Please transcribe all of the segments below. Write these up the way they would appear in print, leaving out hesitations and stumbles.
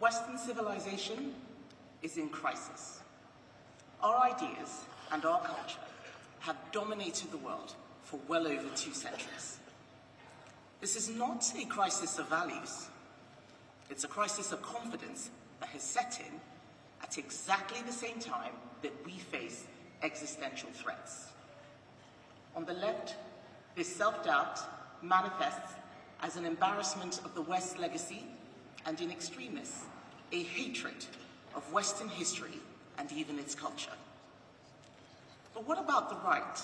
Western civilization is in crisis. Our ideas and our culture have dominated the world for well over 2 centuries. This is not a crisis of values. It's a crisis of confidence that has set in at exactly the same time that we face existential threats. On the left, this self-doubt manifests as an embarrassment of the West's legacy, and in extremis, a hatred of Western history and even its culture. But what about the right?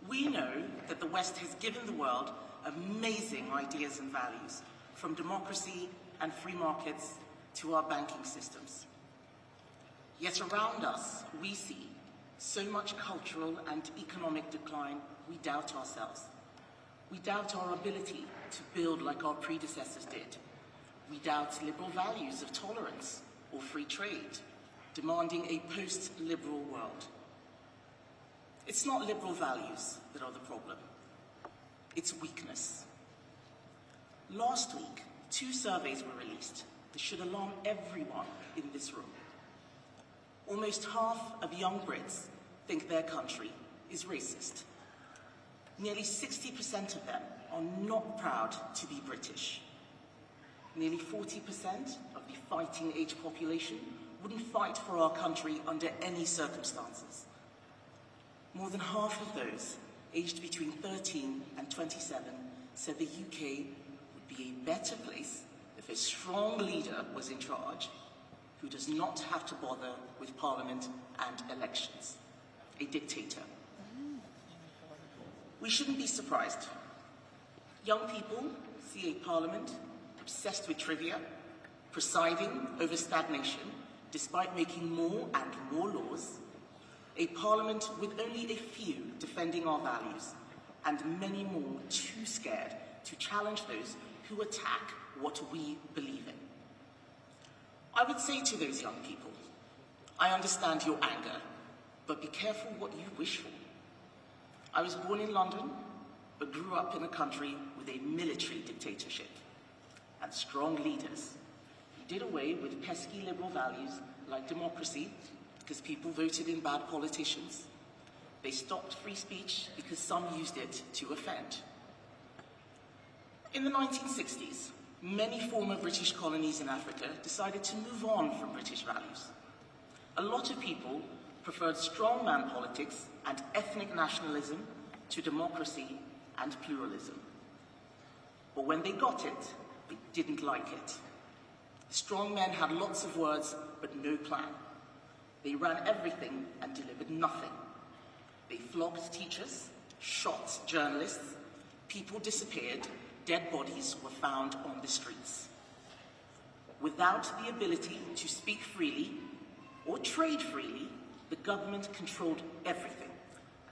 We know that the West has given the world amazing ideas and values, from democracy and free markets to our banking systems. Yet around us, we see so much cultural and economic decline, we doubt ourselves. We doubt our ability to build like our predecessors did. We doubt liberal values of tolerance or free trade, demanding a post-liberal world. It's not liberal values that are the problem. It's weakness. Last week, 2 surveys were released that should alarm everyone in this room. Almost half of young Brits think their country is racist. Nearly 60% of them are not proud to be British. Nearly 40% of the fighting age population wouldn't fight for our country under any circumstances. More than half of those aged between 13 and 27 said the UK would be a better place if a strong leader was in charge who does not have to bother with Parliament and elections. A dictator. We shouldn't be surprised. Young people see a Parliament obsessed with trivia, presiding over stagnation despite making more and more laws, a Parliament with only a few defending our values, and many more too scared to challenge those who attack what we believe in. I would say to those young people, I understand your anger, but be careful what you wish for. I was born in London, but grew up in a country with a military dictatorship and strong leaders who did away with pesky liberal values like democracy because people voted in bad politicians. They stopped free speech because some used it to offend. In the 1960s, many former British colonies in Africa decided to move on from British values. A lot of people preferred strongman politics and ethnic nationalism to democracy and pluralism. But when they got it, they didn't like it. The strongmen had lots of words, but no plan. They ran everything and delivered nothing. They flogged teachers, shot journalists, people disappeared, dead bodies were found on the streets. Without the ability to speak freely or trade freely, the government controlled everything,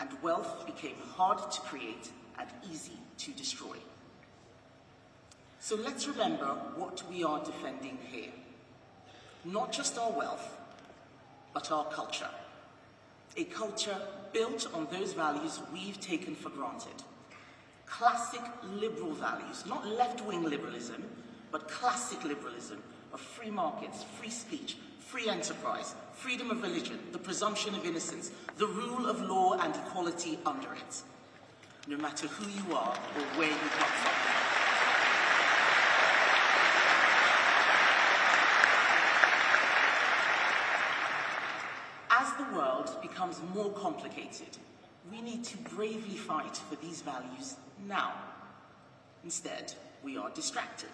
and wealth became hard to create and easy to destroy. So let's remember what we are defending here. Not just our wealth, but our culture. A culture built on those values we've taken for granted. Classic liberal values, not left-wing liberalism, but classic liberalism of free markets, free speech, free enterprise, freedom of religion, the presumption of innocence, the rule of law and equality under it, no matter who you are or where you come from. As the world becomes more complicated, we need to bravely fight for these values now. Instead, we are distracted.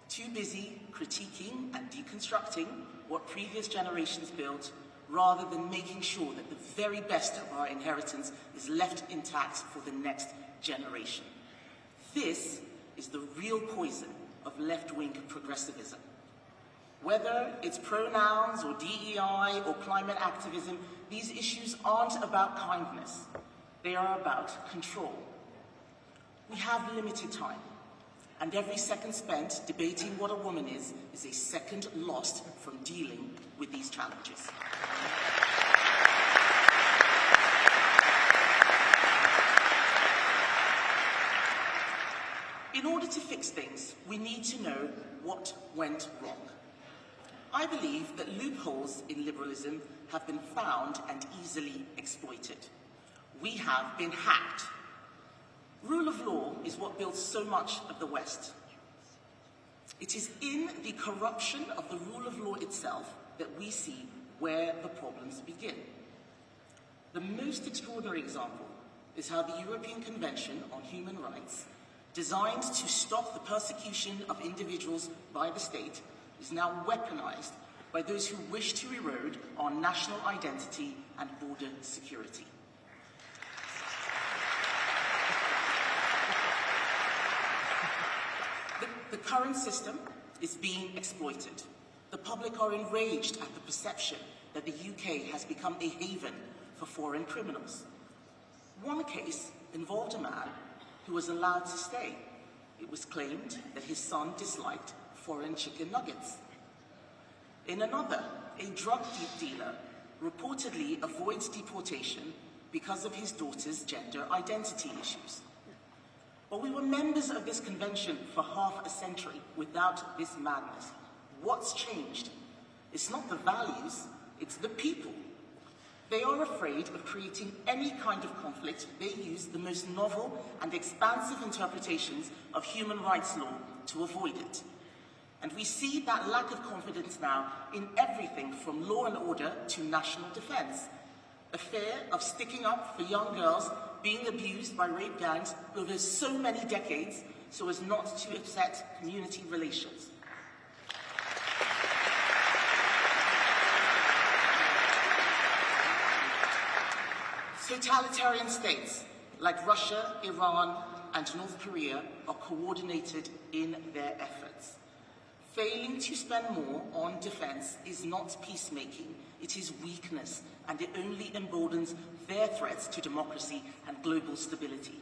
Too busy critiquing and deconstructing what previous generations built, rather than making sure that the very best of our inheritance is left intact for the next generation. This is the real poison of left-wing progressivism. Whether it's pronouns or DEI or climate activism, these issues aren't about kindness. They are about control. We have limited time, and every second spent debating what a woman is a second lost from dealing with these challenges. In order to fix things, we need to know what went wrong. I believe that loopholes in liberalism have been found and easily exploited. We have been hacked. Rule of law is what builds so much of the West. It is in the corruption of the rule of law itself that we see where the problems begin. The most extraordinary example is how the European Convention on Human Rights, designed to stop the persecution of individuals by the state, is now weaponized by those who wish to erode our national identity and border security. The current system is being exploited. The public are enraged at the perception that the UK has become a haven for foreign criminals. One case involved a man who was allowed to stay. It was claimed that his son disliked foreign chicken nuggets. In another, a drug dealer reportedly avoids deportation because of his daughter's gender identity issues. But we were members of this convention for half a century without this madness. What's changed? It's not the values, it's the people. They are afraid of creating any kind of conflict. They use the most novel and expansive interpretations of human rights law to avoid it. And we see that lack of confidence now in everything from law and order to national defense. A fear of sticking up for young girls being abused by rape gangs over so many decades so as not to upset community relations. Totalitarian states like Russia, Iran, and North Korea are coordinated in their efforts. Failing to spend more on defense is not peacemaking, it is weakness, and it only emboldens their threats to democracy and global stability.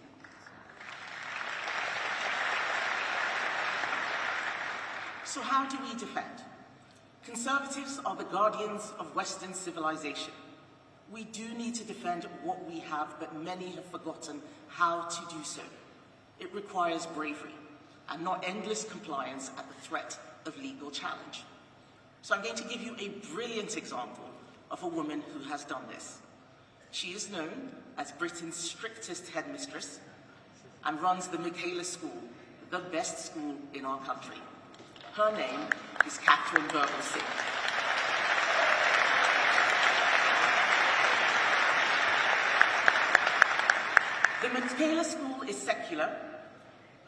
So how do we defend? Conservatives are the guardians of Western civilization. We do need to defend what we have, but many have forgotten how to do so. It requires bravery and not endless compliance at the threat of legal challenge. So I'm going to give you a brilliant example of a woman who has done this. She is known as Britain's strictest headmistress and runs the Michaela School, the best school in our country. Her name is Catherine Singh. The Michaela School is secular.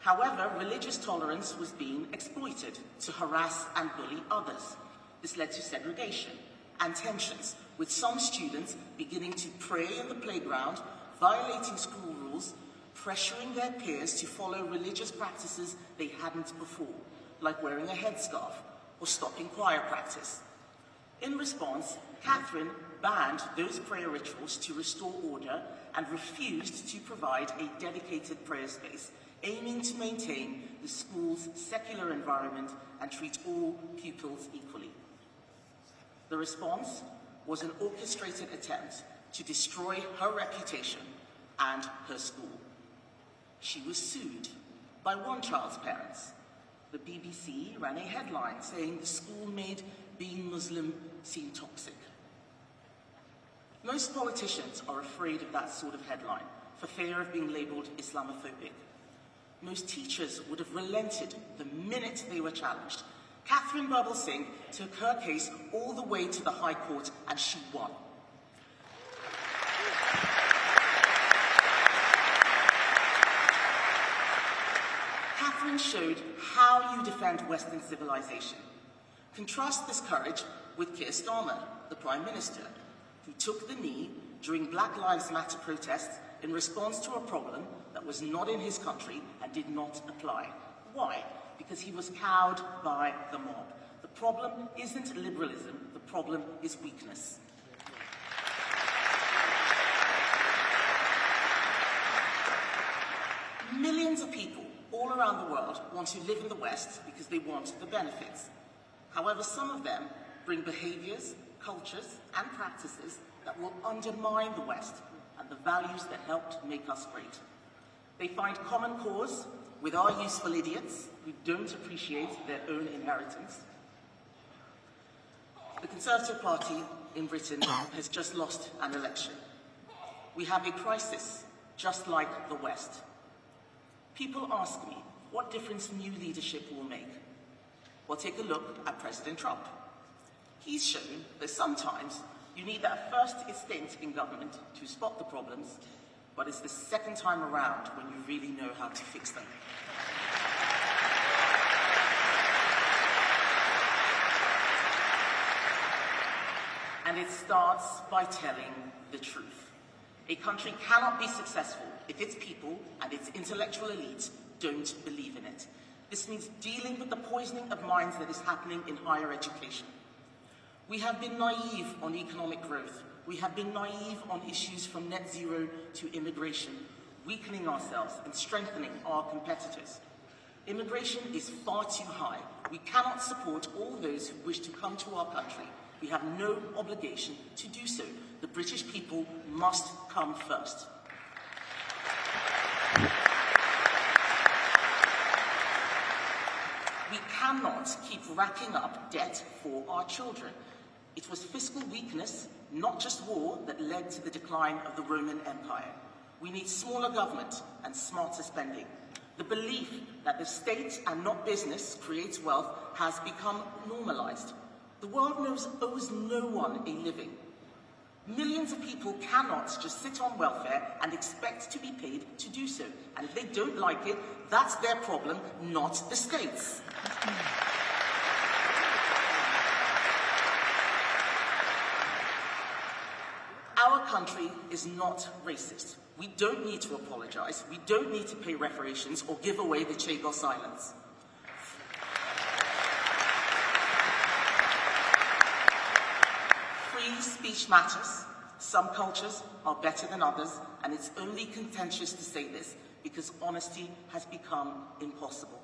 However, religious tolerance was being exploited to harass and bully others. This led to segregation and tensions, with some students beginning to pray in the playground, violating school rules, pressuring their peers to follow religious practices they hadn't before, like wearing a headscarf or stopping choir practice. In response, Catherine banned those prayer rituals to restore order and refused to provide a dedicated prayer space, aiming to maintain the school's secular environment and treat all pupils equally. The response was an orchestrated attempt to destroy her reputation and her school. She was sued by one child's parents. The BBC ran a headline saying the school made being Muslim seem toxic. Most politicians are afraid of that sort of headline for fear of being labelled Islamophobic. Most teachers would have relented the minute they were challenged. Catherine Singh took her case all the way to the High Court and she won. Catherine showed how you defend Western civilization. Contrast this courage with Keir Starmer, the Prime Minister, who took the knee during Black Lives Matter protests in response to a problem that was not in his country and did not apply. Why? Because he was cowed by the mob. The problem isn't liberalism, the problem is weakness. Millions of people all around the world want to live in the West because they want the benefits. However, some of them bring behaviors, cultures, and practices that will undermine the West and the values that helped make us great. They find common cause with our useful idiots who don't appreciate their own inheritance. Conservative Party in Britain has just lost an election. We have a crisis, just like the West. People ask me what difference new leadership will make. Well, take a look at President Trump. He's shown that sometimes you need that first stint in government to spot the problems, but it's the second time around when you really know how to fix them. And it starts by telling the truth. A country cannot be successful if its people and its intellectual elite don't believe in it. This means dealing with the poisoning of minds that is happening in higher education. We have been naive on economic growth. We have been naive on issues from net zero to immigration, weakening ourselves and strengthening our competitors. Immigration is far too high. We cannot support all those who wish to come to our country. We have no obligation to do so. The British people must come first. We cannot keep racking up debt for our children. It was fiscal weakness, not just war, that led to the decline of the Roman Empire. We need smaller government and smarter spending. The belief that the state and not business creates wealth has become normalized. The world owes no one a living. Millions of people cannot just sit on welfare and expect to be paid to do so. And if they don't like it, that's their problem, not the state's. Our country is not racist. We don't need to apologize. We don't need to pay reparations or give away the Chagos silence. Free speech matters. Some cultures are better than others, and it's only contentious to say this because honesty has become impossible.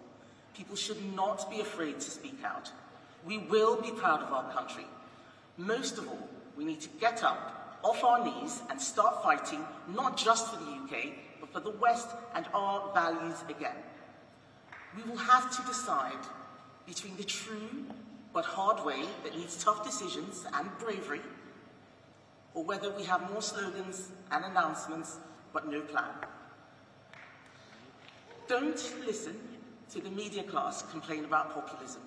People should not be afraid to speak out. We will be proud of our country. Most of all, we need to get up off our knees and start fighting, not just for the UK, but for the West and our values again. We will have to decide between the true but hard way that needs tough decisions and bravery, or whether we have more slogans and announcements but no plan. Don't listen to the media class complain about populism.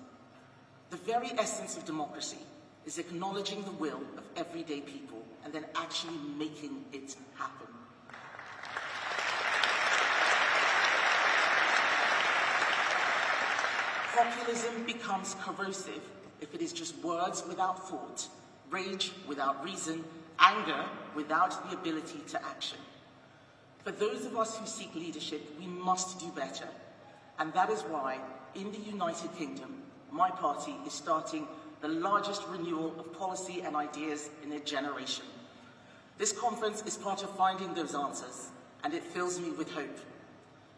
The very essence of democracy is acknowledging the will of everyday people and then actually making it happen. Populism becomes corrosive if it is just words without thought, rage without reason, anger without the ability to action. For those of us who seek leadership, we must do better. And that is why, in the United Kingdom, my party is starting the largest renewal of policy and ideas in a generation. This conference is part of finding those answers, and it fills me with hope.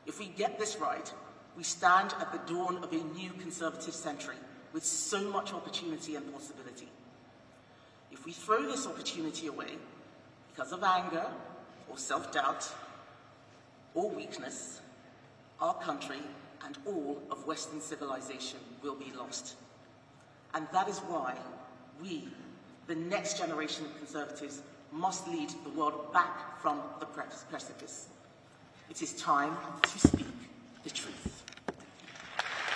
If we get this right, we stand at the dawn of a new Conservative century with so much opportunity and possibility. If we throw this opportunity away because of anger or self-doubt or weakness, our country and all of Western civilization will be lost. And that is why we, the next generation of Conservatives, must lead the world back from the precipice. It is time to speak the truth.